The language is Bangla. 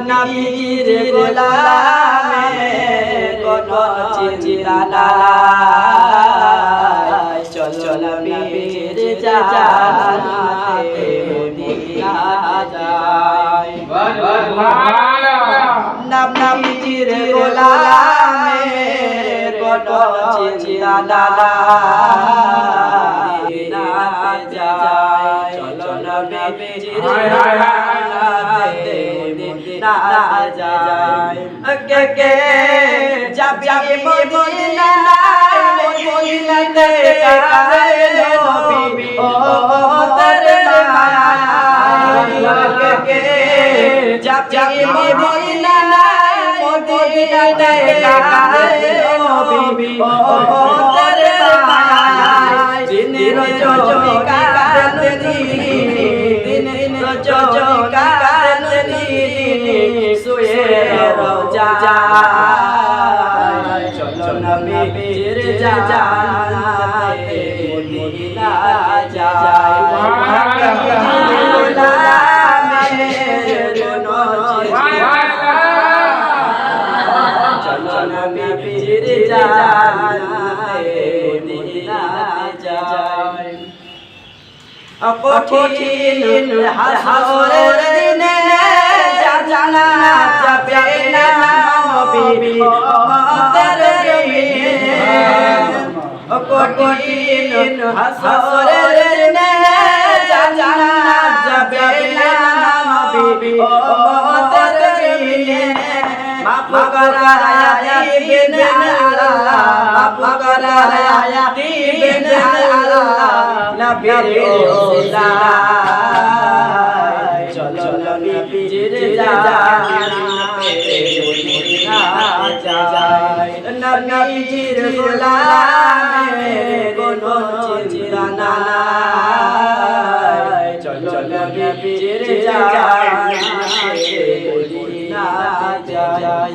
নবীর গোলামে কোনো চিন্তা নাই চলো নবীর জানাতে মদিনা যাই নবীর গোলামে কোনো চিন্তা নাই যাই চলো নবীর জানাতে মদিনা যাই কে যাবি মদিনাতে কারে নবী ও তোর মায়া কে যাবি মদিনাতে কারে নবী ও তোর মায়া দিনের জোকাননি সুয়ে রোজা চলো নবীর জানাতে মদিনা যাই চলো নবীর জানাতে মদিনা যাই কঠিন হাসরের দিনে জানা যাবে না নবী উম্মতের দিনে কঠিন হাসরের দিনে জানা যাবে না নবী উম্মতের দিনে মাফ করায়া দিবেন আল্লাহ মাফ করায়া দিবেন আল্লাহ নবীর ওসিলায় চলো নবীর জানাতে মদিনা যাই নবীর গোলামে কোনো চিন্তা নাই চলো নবীর জানাতে মদিনা যাই।